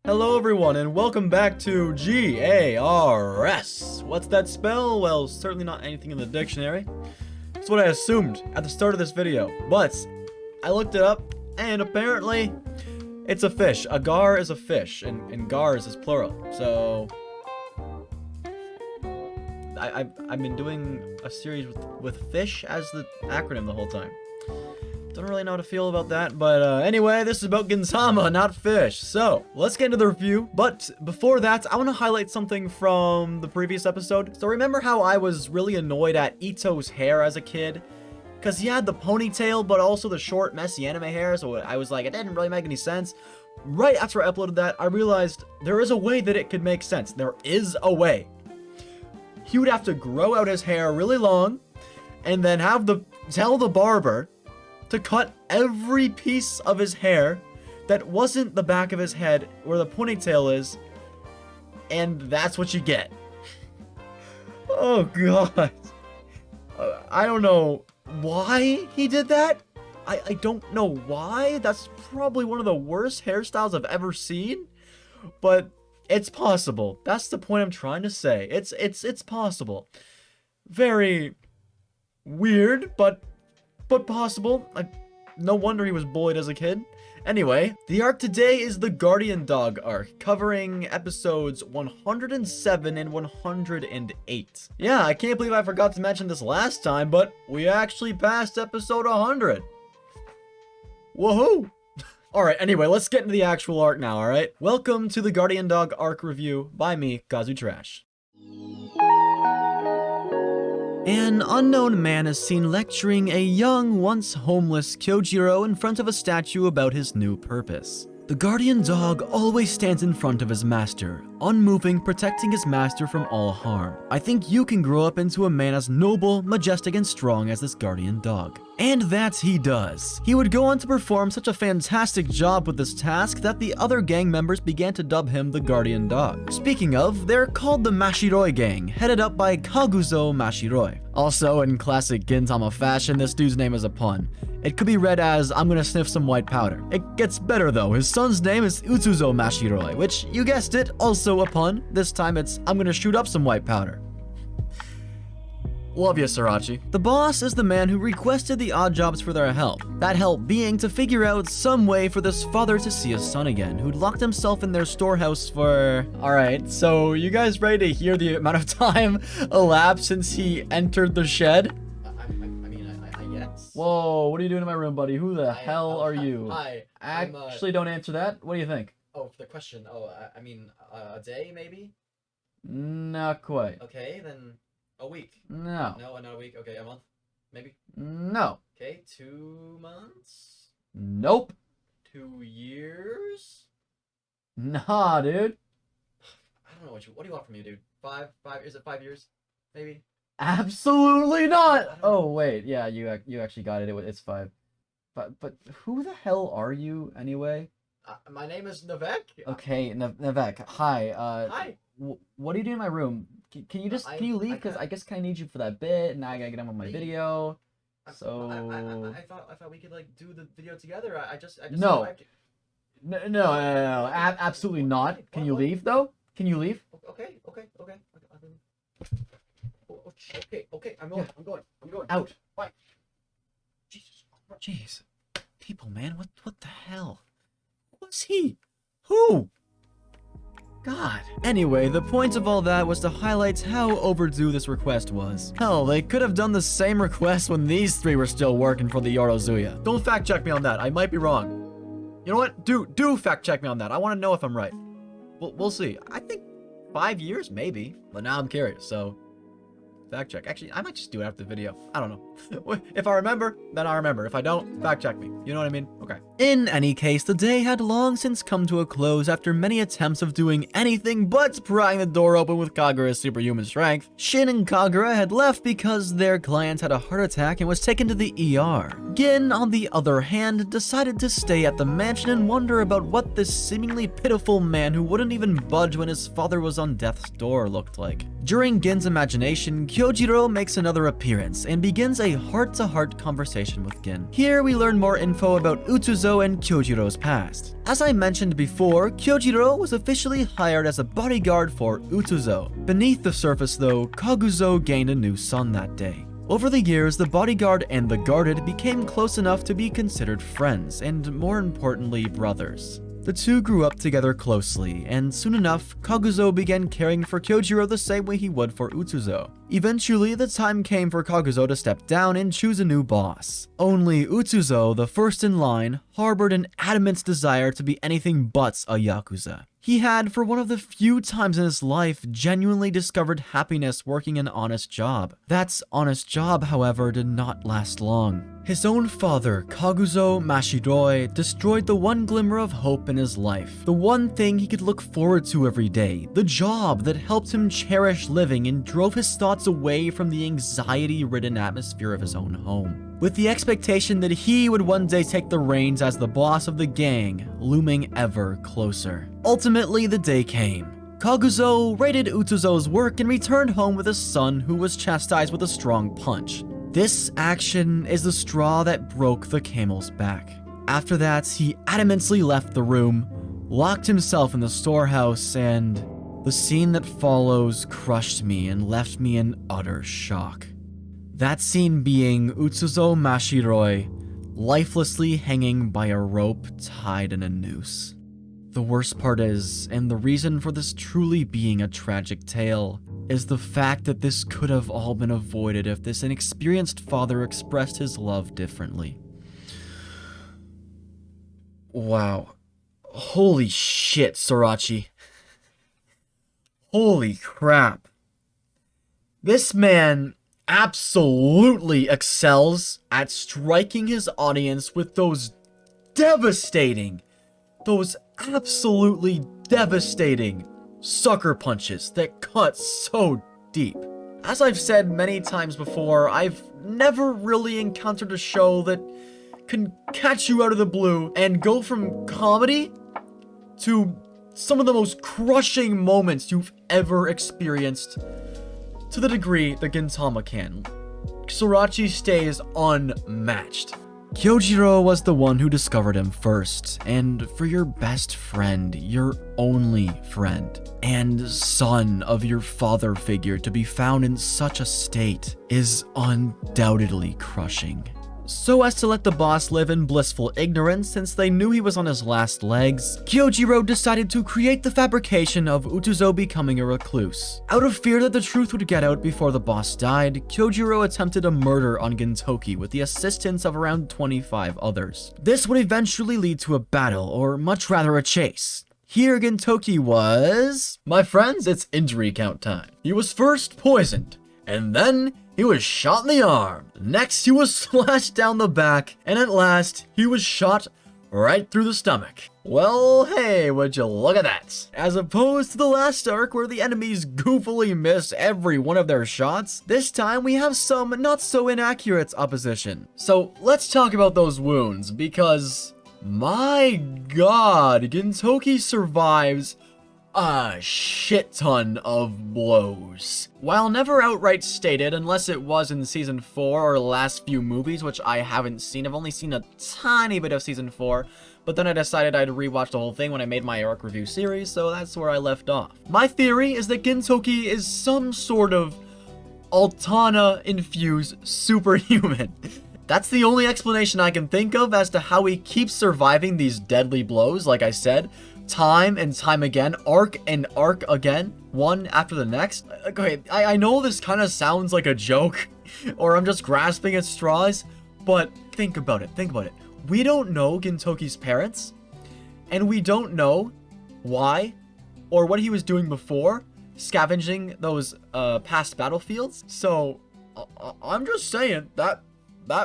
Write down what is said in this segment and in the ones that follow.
Hello everyone and welcome back to GARS. What's that spell? Well, certainly not anything in the dictionary. That's what I assumed at the start of this video, but I looked it up and apparently it's a fish. A gar is a fish and GARS is plural. So I've been doing a series with fish as the acronym the whole time. Don't really know how to feel about that, but anyway, this is about Gintama, not fish. So, let's get into the review, but before that, I want to highlight something from the previous episode. So remember how I was really annoyed at Ito's hair as a kid? Because he had the ponytail, but also the short, messy anime hair, so I was like, it didn't really make any sense. Right after I uploaded that, I realized there is a way that it could make sense. There is a way. He would have to grow out his hair really long, and then tell the barber to cut every piece of his hair that wasn't the back of his head where the ponytail is, and that's what you get. Oh god. I don't know why he did that. I don't know why. That's probably one of the worst hairstyles I've ever seen, but it's possible. That's the point I'm trying to say. It's possible. Very weird, but possible. No wonder he was bullied as a kid. Anyway, the arc today is the Guardian Dog arc, covering episodes 107 and 108. Yeah, I can't believe I forgot to mention this last time, but we actually passed episode 100. Woohoo! Alright, anyway, let's get into the actual arc now, alright? Welcome to the Guardian Dog arc review by me, Kazu Trash. An unknown man is seen lecturing a young, once homeless Kyojiro in front of a statue about his new purpose. The guardian dog always stands in front of his master, unmoving, protecting his master from all harm. I think you can grow up into a man as noble, majestic, and strong as this guardian dog. And that he does. He would go on to perform such a fantastic job with this task that the other gang members began to dub him the Guardian Dog. Speaking of, they're called the Mashiroi gang, headed up by Kaguzo Mashiroi. Also, in classic Gintama fashion, this dude's name is a pun. It could be read as, I'm gonna sniff some white powder. It gets better though, his son's name is Utsuzo Mashiroi, which, you guessed it, also a pun. This time it's, I'm gonna shoot up some white powder. Love you, Sriracha. The boss is the man who requested the odd jobs for their help. That help being to figure out some way for this father to see his son again, who'd locked himself in their storehouse for... Alright, so you guys ready to hear the amount of time elapsed since he entered the shed? I guess. Whoa, what are you doing in my room, buddy? Who the hell are you? Hi. Actually, don't answer that. What do you think? Oh, for the question. Oh, a day, maybe? Not quite. Okay, then... A week? No. No, not a week. Okay, a month? Maybe? No. Okay, 2 months? Nope. 2 years? Nah, dude. I don't know what you want from me, dude. Five, is it 5 years? Maybe? Absolutely not! Oh, wait. Yeah, you actually got it. It's 5. But who the hell are you, anyway? My name is Navek. Okay, Navek. Hi. Hi. What are you doing in my room? Can you leave? Because I guess I need you for that bit, and now I gotta get on with my video. So I thought we could like do the video together. I just no. No, absolutely not. Can you leave though? Can you leave? Okay. Okay. I'm going. Out. Bye. Jesus. Jeez. People, man. What the hell? What's he? Who? God. Anyway, the point of all that was to highlight how overdue this request was. Hell, they could have done the same request when these three were still working for the Yorozuya. Don't fact check me on that. I might be wrong. You know what? Do fact check me on that. I want to know if I'm right. We'll see. I think 5 years, maybe. But now I'm curious, so... Fact check. Actually, I might just do it after the video. I don't know. If I remember, then I remember. If I don't, fact check me. You know what I mean? Okay. In any case, the day had long since come to a close after many attempts of doing anything but prying the door open with Kagura's superhuman strength. Shin and Kagura had left because their client had a heart attack and was taken to the ER. Gin, on the other hand, decided to stay at the mansion and wonder about what this seemingly pitiful man who wouldn't even budge when his father was on death's door looked like. During Gin's imagination, Kyojiro makes another appearance and begins a heart-to-heart conversation with Gin. Here we learn more info about Utsuzo and Kyojiro's past. As I mentioned before, Kyojiro was officially hired as a bodyguard for Utsuzo. Beneath the surface though, Kaguzo gained a new son that day. Over the years, the bodyguard and the guarded became close enough to be considered friends, and more importantly, brothers. The two grew up together closely, and soon enough, Kaguzo began caring for Kyojiro the same way he would for Utsuzo. Eventually, the time came for Kaguzo to step down and choose a new boss. Only Utsuzo, the first in line, harbored an adamant desire to be anything but a Yakuza. He had, for one of the few times in his life, genuinely discovered happiness working an honest job. That honest job, however, did not last long. His own father, Kaguzo Mashiroi, destroyed the one glimmer of hope in his life. The one thing he could look forward to every day. The job that helped him cherish living and drove his thoughts away from the anxiety-ridden atmosphere of his own home. With the expectation that he would one day take the reins as the boss of the gang, looming ever closer. Ultimately, the day came. Kaguzo rated Utsuzo's work and returned home with his son, who was chastised with a strong punch. This action is the straw that broke the camel's back. After that, he adamantly left the room, locked himself in the storehouse, and the scene that follows crushed me and left me in utter shock. That scene being Utsuzo Mashiroi lifelessly hanging by a rope tied in a noose. The worst part is, and the reason for this truly being a tragic tale, is the fact that this could have all been avoided if this inexperienced father expressed his love differently. Wow. Holy shit, Sorachi. Holy crap. This man absolutely excels at striking his audience with those absolutely devastating sucker punches that cut so deep. As I've said many times before, I've never really encountered a show that can catch you out of the blue and go from comedy to some of the most crushing moments you've ever experienced to the degree that Gintama can. Sorachi stays unmatched. Kyojiro was the one who discovered him first, and for your best friend, your only friend, and son of your father figure to be found in such a state is undoubtedly crushing. So as to let the boss live in blissful ignorance since they knew he was on his last legs, Kyojiro decided to create the fabrication of Utsuzo becoming a recluse. Out of fear that the truth would get out before the boss died, Kyojiro attempted a murder on Gintoki with the assistance of around 25 others. This would eventually lead to a battle, or much rather a chase. Here Gintoki was... My friends, it's injury count time. He was first poisoned, and then he was shot in the arm. Next, he was slashed down the back. And at last, he was shot right through the stomach. Well, hey, would you look at that. As opposed to the last arc where the enemies goofily miss every one of their shots, this time we have some not so inaccurate opposition. So let's talk about those wounds, because my god, Gintoki survives a shit ton of blows. While never outright stated, unless it was in season 4 or the last few movies, which I haven't seen. I've only seen a tiny bit of season 4, but then I decided I'd rewatch the whole thing when I made my arc review series, so that's where I left off. My theory is that Gintoki is some sort of Altana-infused superhuman. That's the only explanation I can think of as to how he keeps surviving these deadly blows, like I said. Time and time again, arc and arc again, one after the next. Okay, I know this kind of sounds like a joke, or I'm just grasping at straws, but think about it. We don't know Gintoki's parents, and we don't know why or what he was doing before, scavenging those past battlefields. So, I'm just saying that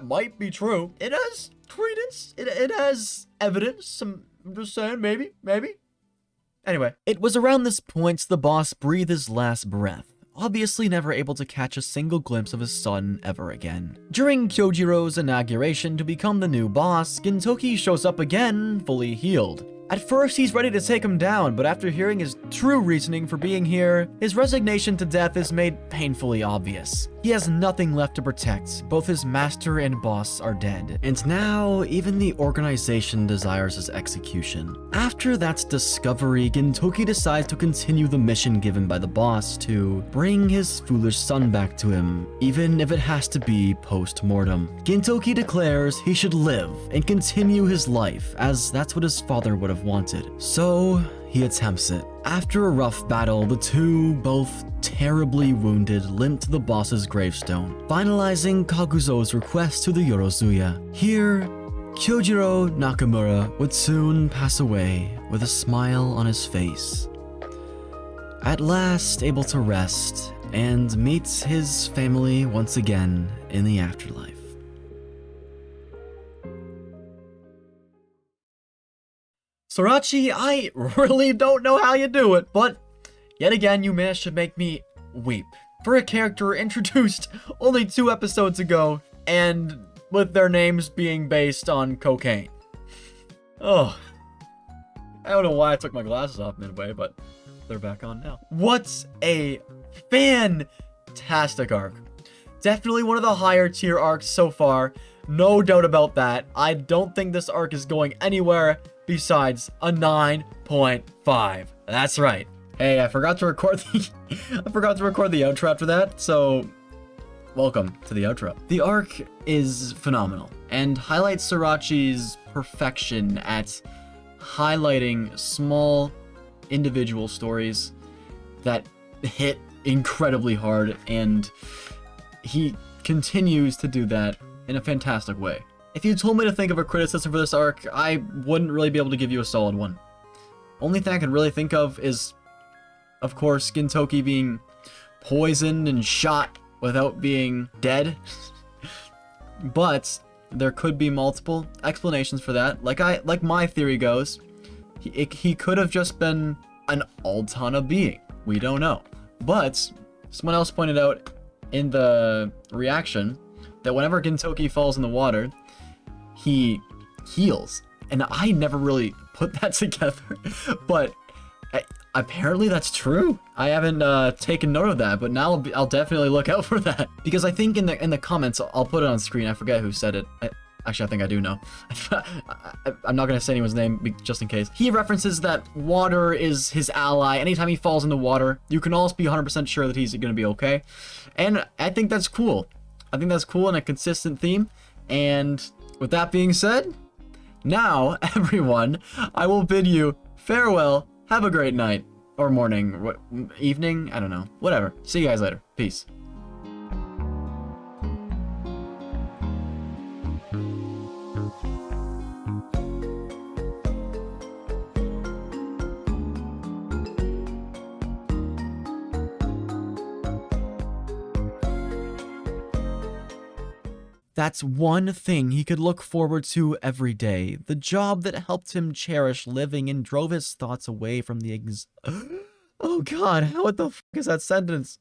might be true. It has credence. It has evidence. I'm just saying, maybe. Anyway, it was around this point the boss breathed his last breath, obviously never able to catch a single glimpse of his son ever again. During Kyojiro's inauguration to become the new boss, Gintoki shows up again, fully healed. At first, he's ready to take him down, but after hearing his true reasoning for being here, his resignation to death is made painfully obvious. He has nothing left to protect. Both his master and boss are dead. And now, even the organization desires his execution. After that discovery, Gintoki decides to continue the mission given by the boss to bring his foolish son back to him, even if it has to be post-mortem. Gintoki declares he should live and continue his life, as that's what his father would have wanted. So, he attempts it. After a rough battle, the two, both terribly wounded, limp to the boss's gravestone, finalizing Kaguzo's request to the Yorozuya. Here, Kyojiro Nakamura would soon pass away with a smile on his face. At last able to rest and meet his family once again in the afterlife. Sorachi, I really don't know how you do it, but yet again you managed to make me weep. For a character introduced only 2 episodes ago, and with their names being based on cocaine. Oh. I don't know why I took my glasses off midway, but they're back on now. What a fantastic arc. Definitely one of the higher tier arcs so far. No doubt about that. I don't think this arc is going anywhere besides a 9.5. That's right. Hey, I forgot to record the outro after that, so welcome to the outro. The arc is phenomenal and highlights Sorachi's perfection at highlighting small individual stories that hit incredibly hard, and he continues to do that in a fantastic way. If you told me to think of a criticism for this arc, I wouldn't really be able to give you a solid one. Only thing I could really think of is, of course, Gintoki being poisoned and shot without being dead. But there could be multiple explanations for that. Like my theory goes, he could have just been an Altana being. We don't know. But someone else pointed out in the reaction that whenever Gintoki falls in the water, he heals. And I never really put that together, but apparently that's true. I haven't taken note of that, but now I'll definitely look out for that, because I think in the comments, I'll put it on screen. I forget who said it. Actually, I think I do know. I'm not gonna say anyone's name just in case. He references that water is his ally. Anytime he falls in the water, you can always be 100% sure that he's gonna be okay. And I think that's cool. I think that's cool and a consistent theme. And with that being said, now, everyone, I will bid you farewell. Have a great night. Or morning. Evening? I don't know. Whatever. See you guys later. Peace. That's one thing he could look forward to every day. The job that helped him cherish living and drove his thoughts away from the Oh god, what the fuck is that sentence?